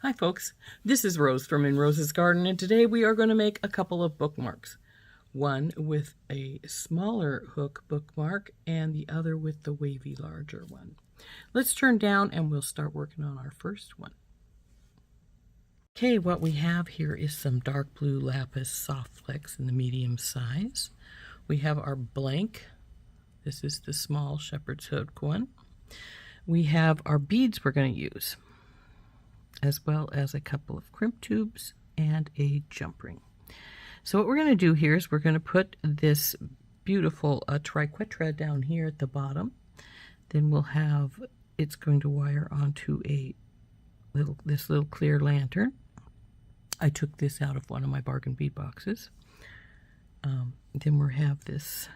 Hi folks, this is Rose from In Rose's Garden, and today we are going to make a couple of bookmarks. One with a smaller hook bookmark and the other with the wavy larger one. Let's turn down and we'll start working on our first one. Okay, what we have here is some dark blue lapis SoftFlex in the medium size. We have our blank. This is the small shepherd's hook one. We have our beads we're going to use, as well as a couple of crimp tubes and a jumpring. So what we're going to do here is we're going to put this beautiful triquetra down here at the bottom. Then we'll have, it's going to wire onto this little clear lantern. I took this out of one of my bargain bead boxes. Then we'll have this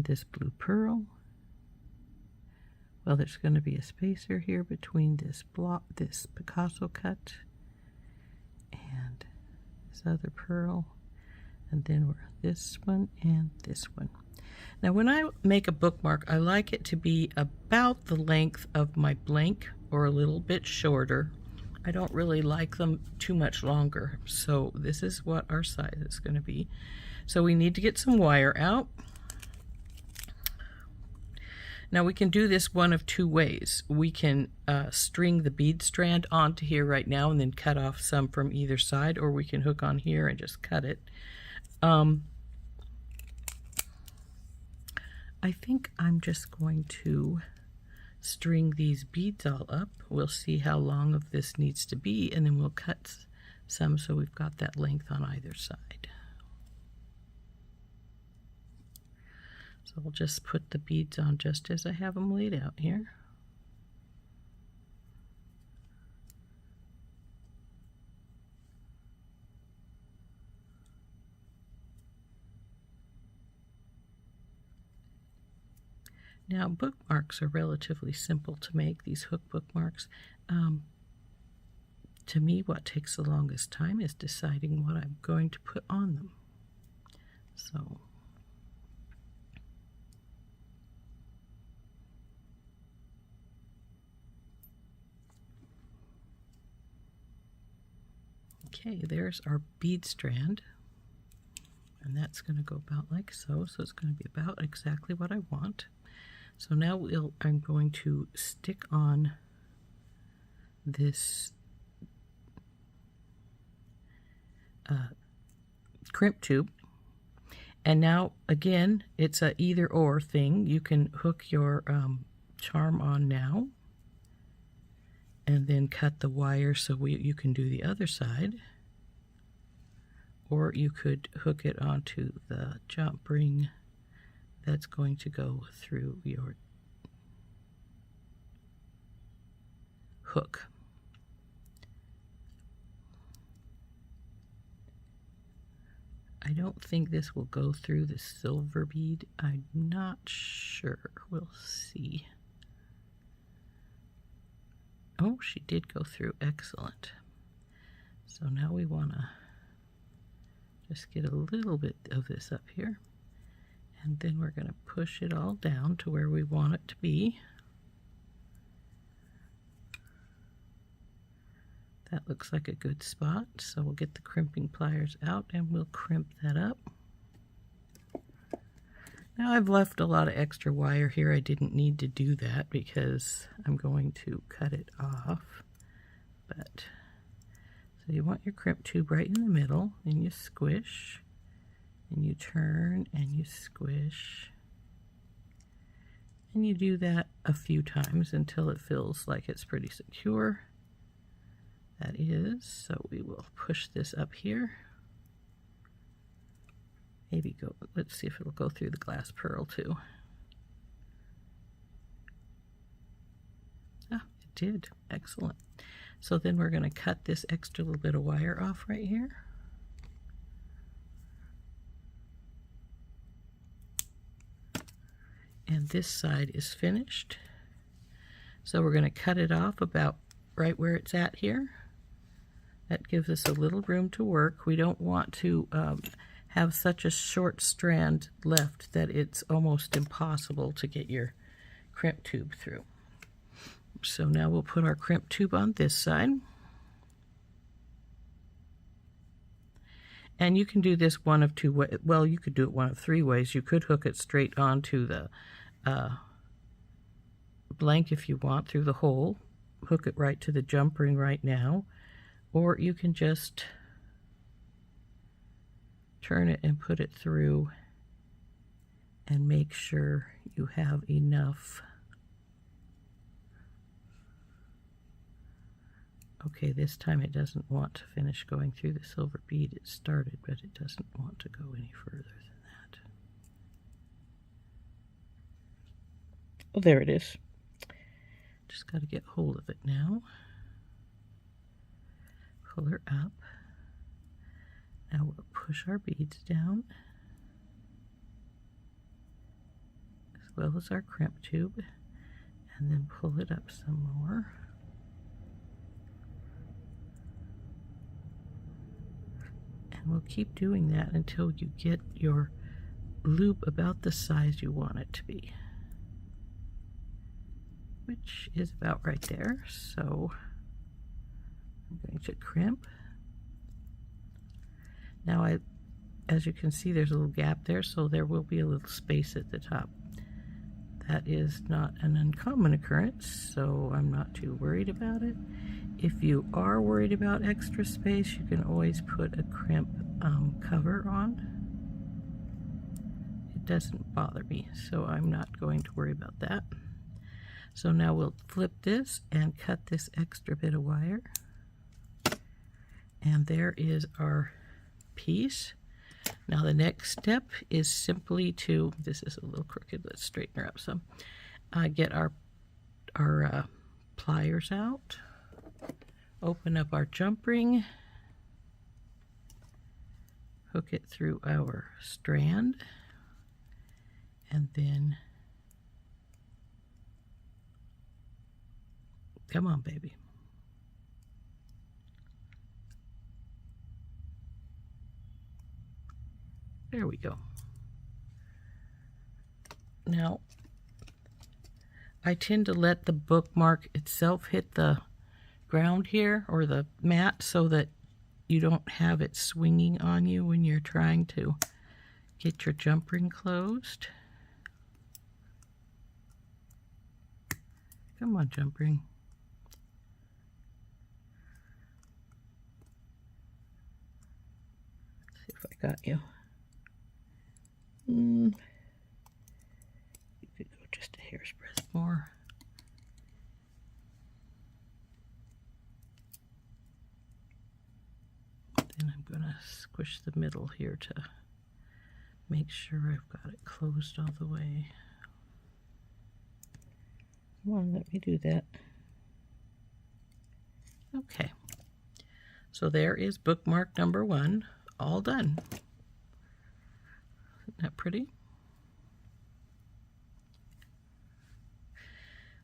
this blue pearl. Well, there's going to be a spacer here between this Picasso cut and this other pearl, and then this one and this one. Now when I make a bookmark, I like it to be about the length of my blank or a little bit shorter. I don't really like them too much longer, so this is what our size is going to be. So we need to get some wire out. Now we can do this one of two ways. We can string the bead strand onto here right now and then cut off some from either side, or we can hook on here and just cut it. I think I'm just going to string these beads all up. We'll see how long of this needs to be, and then we'll cut some so we've got that length on either side. So we'll just put the beads on just as I have them laid out here. Now bookmarks are relatively simple to make, these hook bookmarks. To me, what takes the longest time is deciding what I'm going to put on them. So okay, there's our bead strand, and that's going to go about like so. So it's going to be about exactly what I want. So now I'm going to stick on this crimp tube. And now, again, it's a either or thing. You can hook your charm on now and then cut the wire so you can do the other side. Or you could hook it onto the jumpring that's going to go through your hook. I don't think this will go through the silver bead. I'm not sure. We'll see. Oh, she did go through. Excellent. So now we want to just get a little bit of this up here. And then we're going to push it all down to where we want it to be. That looks like a good spot. So we'll get the crimping pliers out and we'll crimp that up. Now I've left a lot of extra wire here. I didn't need to do that because I'm going to cut it off. But so you want your crimp tube right in the middle, and you squish. And you turn and you squish, and you do that a few times until it feels like it's pretty secure. That is, so we will push this up here. Maybe let's see if it'll go through the glass pearl too. Ah, it did. Excellent. So then we're going to cut this extra little bit of wire off right here. And this side is finished. So we're going to cut it off about right where it's at here. That gives us a little room to work. We don't want to have such a short strand left that it's almost impossible to get your crimp tube through. So now we'll put our crimp tube on this side. And you can do this one of two ways. Well, you could do it one of three ways. You could hook it straight onto the blank if you want through the hole. Hook it right to the jump ring right now. Or you can just turn it and put it through and make sure you have enough. Okay, this time it doesn't want to finish going through the silver bead. It started, but it doesn't want to go any further than that. Oh, there it is. Just got to get hold of it now. Pull her up. Now we'll push our beads down, as well as our crimp tube, and then pull it up some more. We'll keep doing that until you get your loop about the size you want it to be, which is about right there. So I'm going to crimp. Now as you can see, there's a little gap there, so there will be a little space at the top. That is not an uncommon occurrence, so I'm not too worried about it. If you are worried about extra space, you can always put a crimp cover on. It doesn't bother me, so I'm not going to worry about that. So now we'll flip this and cut this extra bit of wire. And there is our piece. Now the next step is simply to, this is a little crooked, let's straighten her up some, get our pliers out. Open up our jump ring, hook it through our strand, and then, come on baby. There we go. Now, I tend to let the bookmark itself hit the ground here, or the mat, so that you don't have it swinging on you when you're trying to get your jump ring closed. Come on, jump ring. Let's see if I got you. You could go just a hair's breadth more. Then I'm going to squish the middle here to make sure I've got it closed all the way. Come on, let me do that. Okay. So there is bookmark number 1, all done. Isn't that pretty?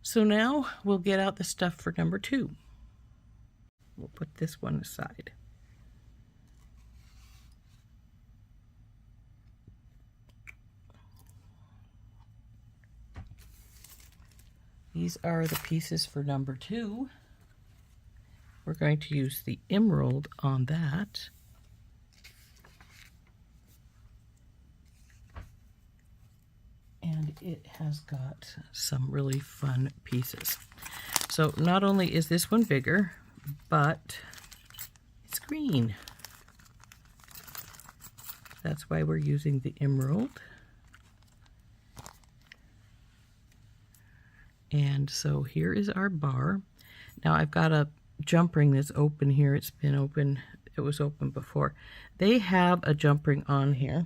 So now we'll get out the stuff for number 2. We'll put this one aside. These are the pieces for number 2. We're going to use the emerald on that. And it has got some really fun pieces. So not only is this one bigger, but it's green. That's why we're using the emerald. And so here is our bar. Now I've got a jump ring that's open here. It's been open. It was open before. They have a jump ring on here.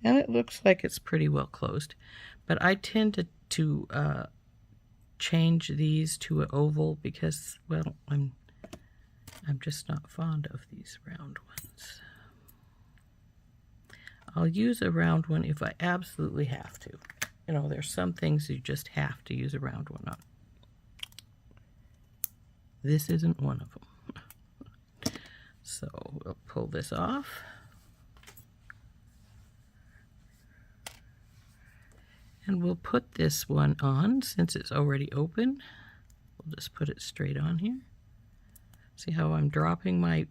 And it looks like it's pretty well closed. But I tend to change these to an oval because, well, I'm just not fond of these round ones. I'll use a round one if I absolutely have to. You know, there's some things you just have to use a round one on. This isn't one of them. So we'll pull this off. And we'll put this one on since it's already open. We'll just put it straight on here. See how I'm dropping my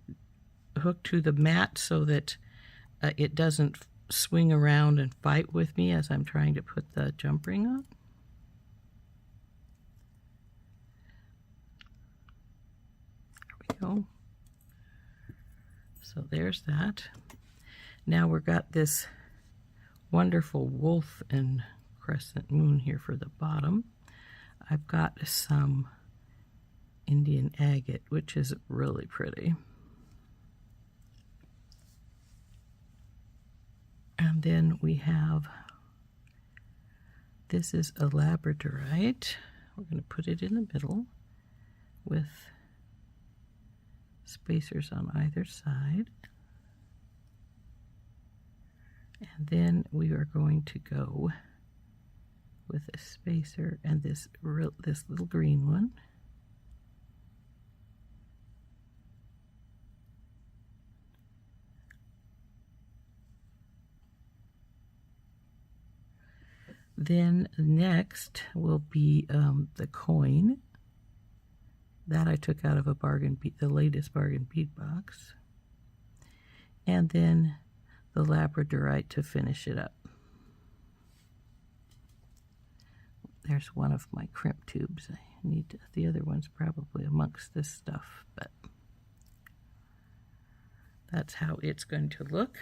hook to the mat so that it doesn't swing around and fight with me as I'm trying to put the jump ring on. There we go. So there's that. Now we've got this wonderful wolf and crescent moon here for the bottom. I've got some Indian agate, which is really pretty. And then we have, this is a labradorite. We're going to put it in the middle with spacers on either side. And then we are going to go with a spacer and this little green one. Then next will be the coin that I took out of a the latest bargain bead box, and then the labradorite to finish it up. There's one of my crimp tubes. I need to, the other one's probably amongst this stuff, but that's how it's going to look.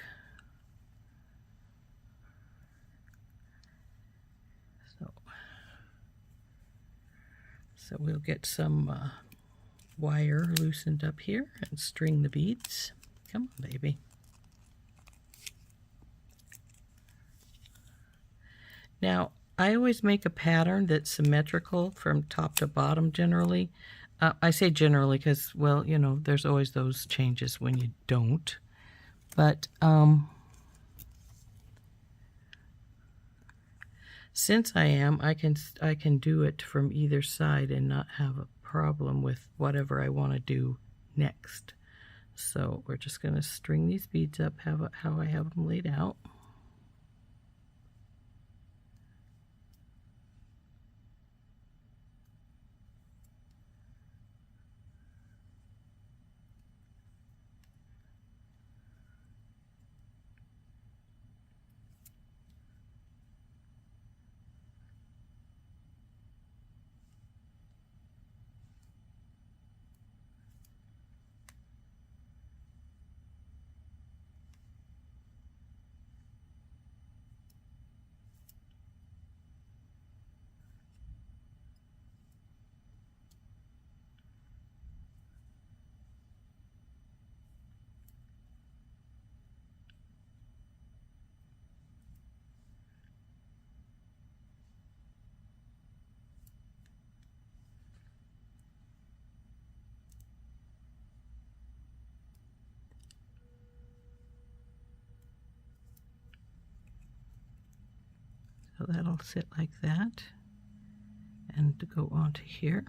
So we'll get some wire loosened up here and string the beads. Come on, baby. Now, I always make a pattern that's symmetrical from top to bottom generally. I say generally because, well, you know, there's always those changes when you don't. But since I can do it from either side and not have a problem with whatever I want to do next. So we're just going to string these beads up how I have them laid out. So that'll sit like that and to go onto here.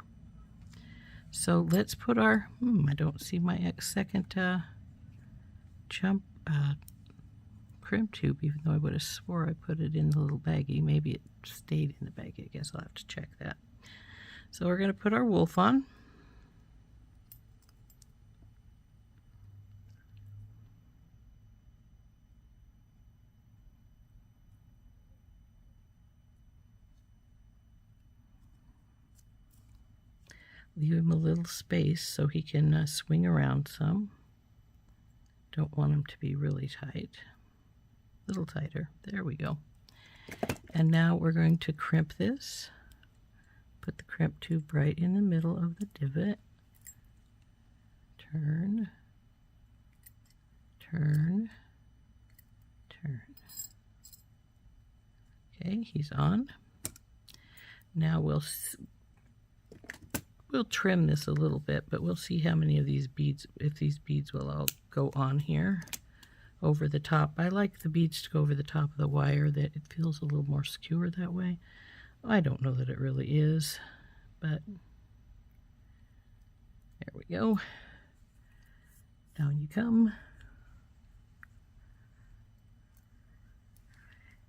So let's put our, I don't see my second crimp tube, even though I would have swore I put it in the little baggie. Maybe it stayed in the baggie. I guess I'll have to check that. So we're going to put our wolf on. Leave him a little space so he can swing around some. Don't want him to be really tight. A little tighter. There we go. And now we're going to crimp this. Put the crimp tube right in the middle of the divot. Turn, turn, turn. Okay, he's on. Now we'll trim this a little bit, but we'll see how many of these beads, if these beads will all go on here over the top. I like the beads to go over the top of the wire, that it feels a little more secure that way. I don't know that it really is, but there we go. Down you come.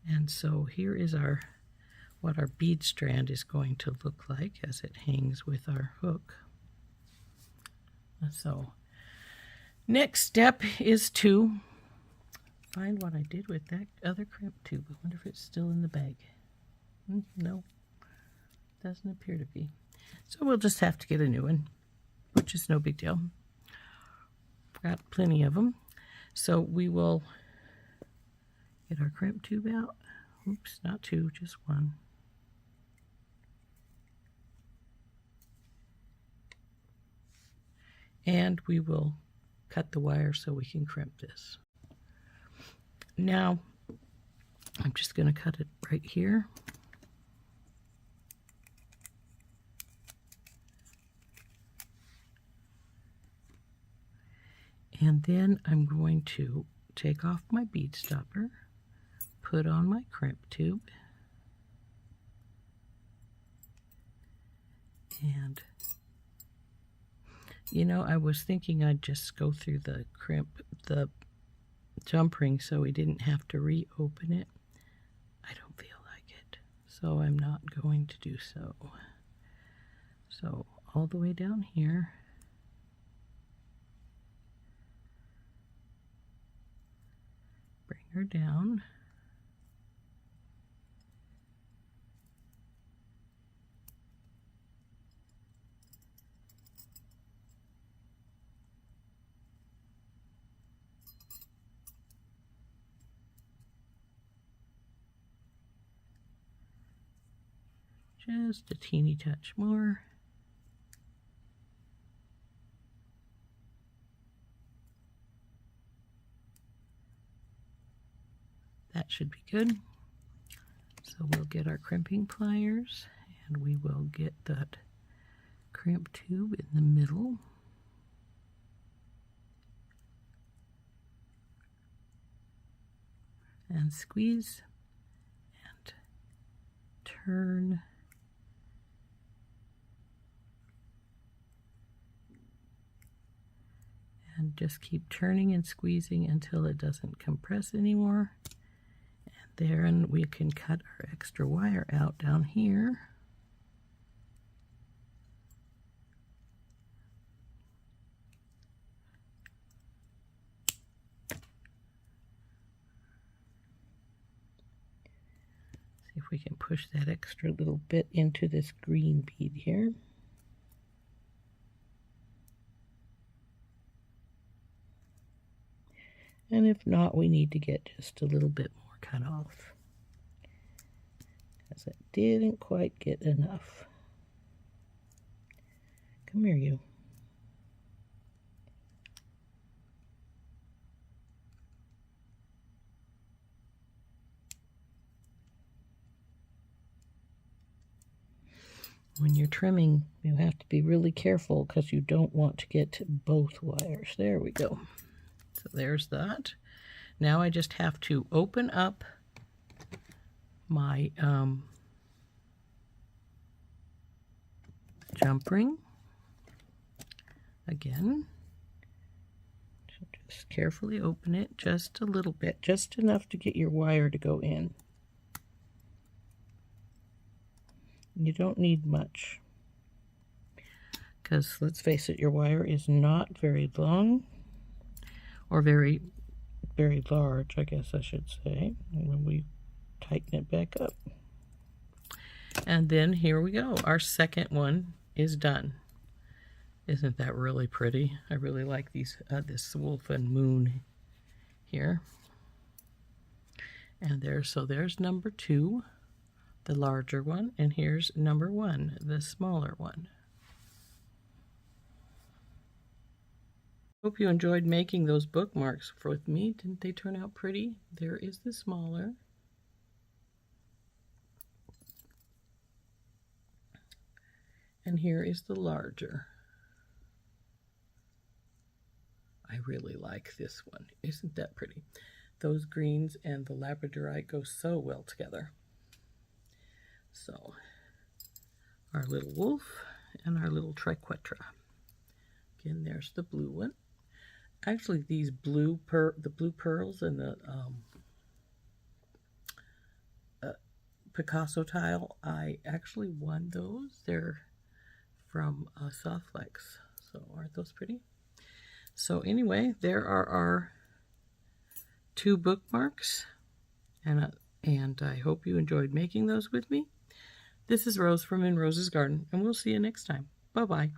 And so here is our what our bead strand is going to look like as it hangs with our hook. So next step is to find what I did with that other crimp tube. I wonder if it's still in the bag. No, doesn't appear to be. So we'll just have to get a new one, which is no big deal. Got plenty of them. So we will get our crimp tube out. Oops, not two, just one. And we will cut the wire so we can crimp this. Now, I'm just going to cut it right here. And then I'm going to take off my bead stopper, put on my crimp tube, and you know, I was thinking I'd just go through the jumpring so we didn't have to reopen it. I don't feel like it, so I'm not going to do so. So all the way down here, bring her down. Just a teeny touch more. That should be good. So we'll get our crimping pliers and we will get that crimp tube in the middle. And squeeze and turn. And just keep turning and squeezing until it doesn't compress anymore. And then we can cut our extra wire out down here. See if we can push that extra little bit into this green bead here. And if not, we need to get just a little bit more cut off, because it didn't quite get enough. Come here, you. When you're trimming, you have to be really careful because you don't want to get both wires. There we go. So there's that. Now I just have to open up my jump ring again. So just carefully open it just a little bit, just enough to get your wire to go in. You don't need much, because let's face it, your wire is not very long, or very large, I guess I should say, when we tighten it back up. And then here we go. Our second one is done. Isn't that really pretty? I really like these this wolf and moon here. And there's number 2, the larger one, and here's number 1, the smaller one. Hope you enjoyed making those bookmarks with me. Didn't they turn out pretty? There is the smaller. And here is the larger. I really like this one. Isn't that pretty? Those greens and the labradorite go so well together. So, our little wolf and our little triquetra. Again, there's the blue one. Actually, these the blue pearls and the Picasso tile. I actually won those. They're from SoftFlex. So aren't those pretty? So anyway, there are our 2 bookmarks, and I hope you enjoyed making those with me. This is Rose from In Rose's Garden, and we'll see you next time. Bye-bye.